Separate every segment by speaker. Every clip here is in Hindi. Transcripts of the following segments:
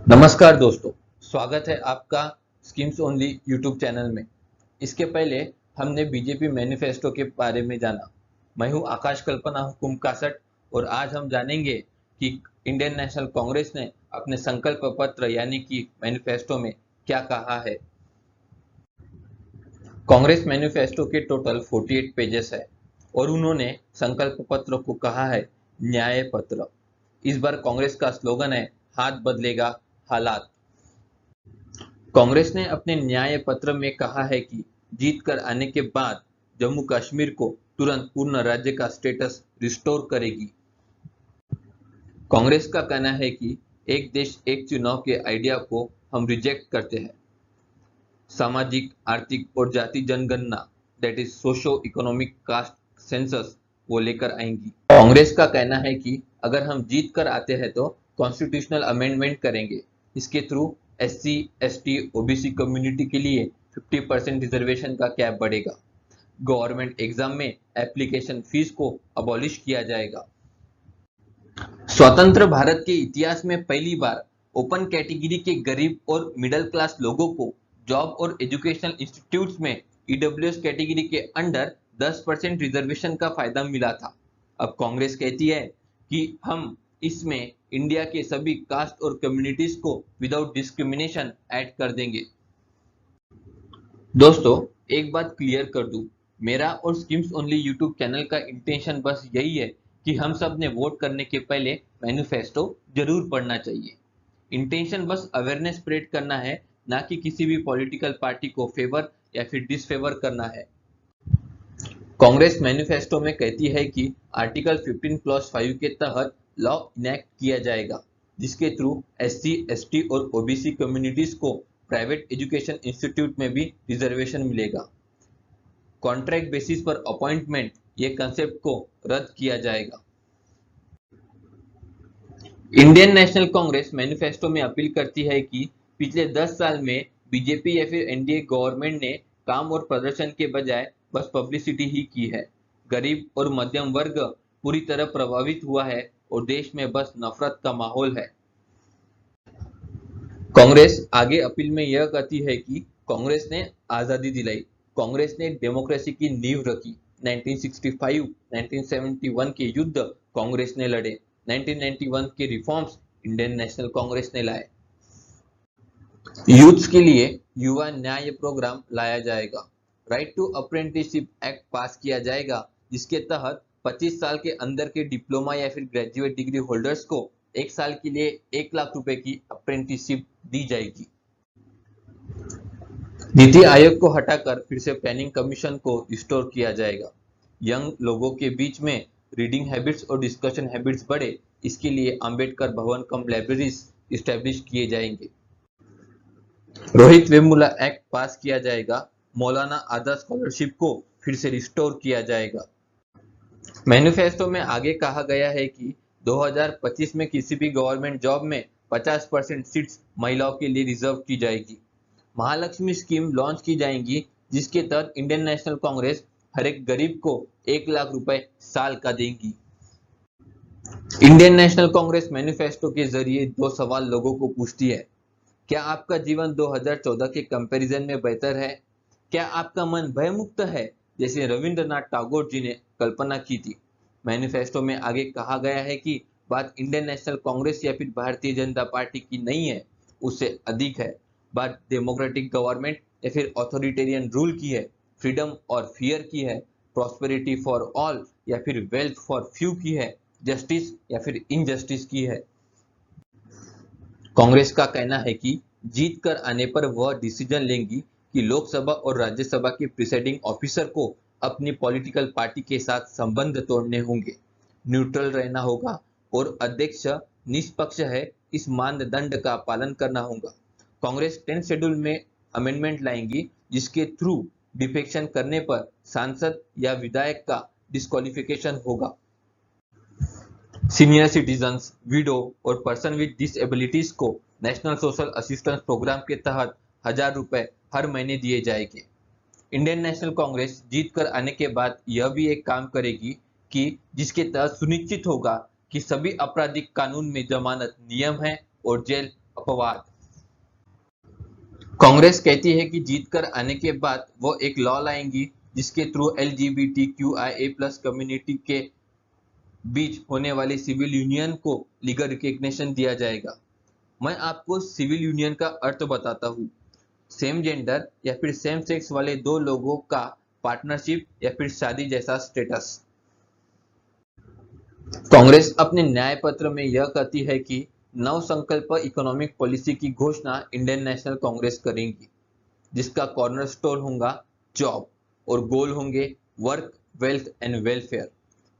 Speaker 1: नमस्कार दोस्तों, स्वागत है आपका स्कीम्स ओनली यूट्यूब चैनल में। इसके पहले हमने बीजेपी मैनिफेस्टो के बारे में जाना। मैं हूं आकाश कल्पना हुकुम कासट और आज हम जानेंगे कि इंडियन नेशनल कांग्रेस ने अपने संकल्प पत्र यानी कि मैनिफेस्टो में क्या कहा है। कांग्रेस मैनिफेस्टो के टोटल 48 पेजेस है और उन्होंने संकल्प पत्र को कहा है न्याय पत्र। इस बार कांग्रेस का स्लोगन है हाथ बदलेगा हालात। कांग्रेस ने अपने न्याय पत्र में कहा है कि जीत कर आने के बाद जम्मू कश्मीर को तुरंत पूर्ण राज्य का स्टेटस रिस्टोर करेगी। कांग्रेस का कहना है कि एक देश एक चुनाव के आइडिया को हम रिजेक्ट करते हैं। सामाजिक, आर्थिक और जाति जनगणना that is socio economic caste census वो लेकर आएंगी। कांग्रेस का कहना है कि अगर हम जीत कर आते हैं तो कॉन्स्टिट्यूशनल अमेंडमेंट करेंगे। इसके through SC, ST, OBC community के लिए 50% रिजर्वेशन का कैप बढ़ेगा। गवर्नमेंट एग्जाम में एप्लीकेशन फीस को अबॉलिश किया जाएगा। स्वतंत्र भारत के इतिहास में पहली बार ओपन कैटेगरी के गरीब और मिडिल क्लास लोगों को जॉब और एजुकेशनल इंस्टीट्यूट्स में ईडब्ल्यूएस कैटेगरी के अंडर 10% रिजर्वेशन का फायदा मिला था। अब कांग्रेस कहती है कि हम इसमें इंडिया के सभी कास्ट और कम्युनिटीज को विदाउट डिस्क्रिमिनेशन ऐड कर देंगे। दोस्तों, एक बात क्लियर कर दूं, मेरा और स्कीम्स ओनली यूट्यूब चैनल का इंटेंशन बस यही है कि हम सब ने वोट करने के पहले मैनिफेस्टो जरूर पढ़ना चाहिए। इंटेंशन बस अवेयरनेस स्प्रेड करना है, ना कि किसी भी पॉलिटिकल पार्टी को फेवर या फिर डिसफेवर करना है। कांग्रेस मैनिफेस्टो में कहती है कि आर्टिकल 15+5 के तहत लॉ इनेक्ट किया जाएगा, जिसके थ्रू एससी, एसटी और ओबीसी कम्युनिटीज को प्राइवेट एजुकेशन इंस्टीट्यूट में भी रिजर्वेशन मिलेगा। कॉन्ट्रैक्ट बेसिस पर अपॉइंटमेंट ये कंसेप्ट को रद्द किया जाएगा। इंडियन नेशनल कांग्रेस मैनिफेस्टो में अपील करती है कि पिछले 10 साल में बीजेपी या फिर एनडीए गवर्नमेंट ने काम और प्रदर्शन के बजाय बस पब्लिसिटी ही की है। गरीब और मध्यम वर्ग पूरी तरह प्रभावित हुआ है और देश में बस नफरत का माहौल है। कांग्रेस आगे अपील में यह कहती है कि कांग्रेस ने आजादी दिलाई, कांग्रेस ने डेमोक्रेसी की नींव रखी। 1965, 1971 के युद्ध कांग्रेस ने लड़े। 1991 के रिफॉर्म्स इंडियन नेशनल कांग्रेस ने लाए। यूथ्स के लिए युवा न्याय प्रोग्राम लाया जाएगा। Right to apprenticeship act pass किया जाएगा, जिसके तहत 25 साल के अंदर के डिप्लोमा या फिर ग्रेजुएट डिग्री होल्डर्स को 1 साल के लिए 1 लाख रुपए की अप्रेंटिसशिप दी जाएगी। नीति आयोग को हटाकर फिर से प्लानिंग कमीशन को रिस्टोर किया जाएगा। यंग लोगों के बीच में रीडिंग हैबिट्स और डिस्कशन हैबिट्स बढ़े, इसके लिए अंबेडकर भवन कम लाइब्रेरीज इस्टेब्लिश किए जाएंगे। रोहित वेमुला एक्ट पास किया जाएगा। मौलाना आजाद स्कॉलरशिप को फिर से रिस्टोर किया जाएगा। मैनिफेस्टो में आगे कहा गया है कि 2025 में किसी भी गवर्नमेंट जॉब में 50% सीट्स महिलाओं के लिए रिजर्व की जाएगी। महालक्ष्मी स्कीम लॉन्च की जाएंगी, जिसके तहत इंडियन नेशनल कांग्रेस हर एक गरीब को 1 लाख रुपए साल का देंगी। इंडियन नेशनल कांग्रेस मैनिफेस्टो के जरिए 2 सवाल लोगों को पूछती है। क्या आपका जीवन 2014 के कंपैरिजन में बेहतर है? क्या आपका मन भयमुक्त है, जैसे रविंद्रनाथ टैगोर जी ने कल्पना की थी? मैनिफेस्टो में आगे कहा गया है कि बात इंडियन नेशनल कांग्रेस या फिर भारतीय जनता पार्टी की नहीं है, उससे अधिक है। बात डेमोक्रेटिक गवर्नमेंट या फिर ऑथोरिटेरियन रूल की है, फ्रीडम और फियर की है, प्रॉस्पेरिटी फॉर ऑल या फिर वेल्थ फॉर फ्यू की है, जस्टिस या फिर इनजस्टिस की है। कांग्रेस का कहना है कि जीत कर आने पर वह डिसीजन लेंगी कि लोकसभा और राज्यसभा के प्रिसाइडिंग ऑफिसर को अपनी पॉलिटिकल पार्टी के साथ संबंध तोड़ने होंगे, न्यूट्रल रहना होगा और अध्यक्ष निष्पक्ष है, इस मानदंड का पालन करना होगा। कांग्रेस 10 शेड्यूल में अमेंडमेंट लाएंगी, जिसके थ्रू डिफेक्शन करने पर सांसद या विधायक का डिस्क्वालिफिकेशन होगा। सीनियर सिटीजन्स, विडो और पर्सन विद डिसेबिलिटीज को नेशनल सोशल असिस्टेंस प्रोग्राम के तहत 1000 रुपए हर महीने दिए जाएंगे। इंडियन नेशनल कांग्रेस जीत कर आने के बाद यह भी एक काम करेगी कि जिसके तहत सुनिश्चित होगा कि सभी आपराधिक कानून में जमानत नियम है और जेल अपवाद। कांग्रेस कहती है कि जीतकर आने के बाद वो एक लॉ लाएंगी जिसके थ्रू LGBTQIA+ कम्युनिटी के बीच होने वाली सिविल यूनियन को लीगल रिकग्निशन दिया जाएगा। मैं आपको सिविल यूनियन का अर्थ बताता हूँ। सेम जेंडर या फिर सेम सेक्स वाले दो लोगों का पार्टनरशिप या फिर शादी जैसा स्टेटस। कांग्रेस अपने न्याय पत्र में यह कहती है कि नवसंकल्प इकोनॉमिक पॉलिसी की घोषणा इंडियन नेशनल कांग्रेस करेंगी, जिसका कॉर्नरस्टोन होगा जॉब और गोल होंगे work, wealth and welfare.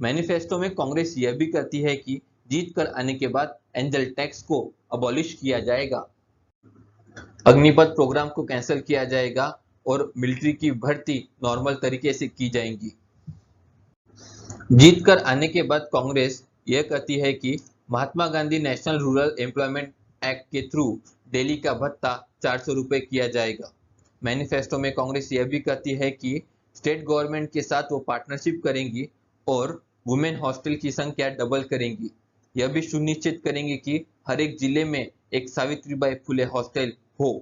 Speaker 1: Manifesto में कांग्रेस यह भी कहती है कि जीत कर आने के बाद एंजल टैक्स को अबॉलिश किया जाएगा, अग्निपथ प्रोग्राम को कैंसिल किया जाएगा और मिलिट्री की भर्ती नॉर्मल तरीके से की जाएगी। जीत कर आने के बाद कांग्रेस यह कहती है कि Mahatma Gandhi national rural employment act के थ्रू दिल्ली का भत्ता 400 रुपए किया जाएगा। मैनिफेस्टो में कांग्रेस यह भी कहती है कि स्टेट गवर्नमेंट के साथ वो पार्टनरशिप करेंगी और वुमेन हॉस्टल की संख्या डबल करेंगी। यह भी सुनिश्चित करेंगे कि हर एक जिले में एक सावित्रीबाई फुले हॉस्टल हो।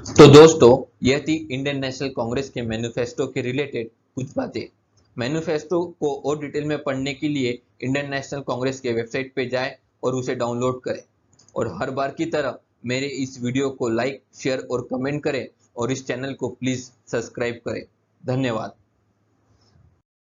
Speaker 1: तो दोस्तों, यह थी इंडियन नेशनल कांग्रेस के मैनिफेस्टो के रिलेटेड कुछ बातें। मैनिफेस्टो को और डिटेल में पढ़ने के लिए इंडियन नेशनल कांग्रेस के वेबसाइट पे जाएं और उसे डाउनलोड करें। और हर बार की तरह मेरे इस वीडियो को लाइक, शेयर और कमेंट करें और इस चैनल को प्लीज सब्सक्राइब करें। धन्यवाद।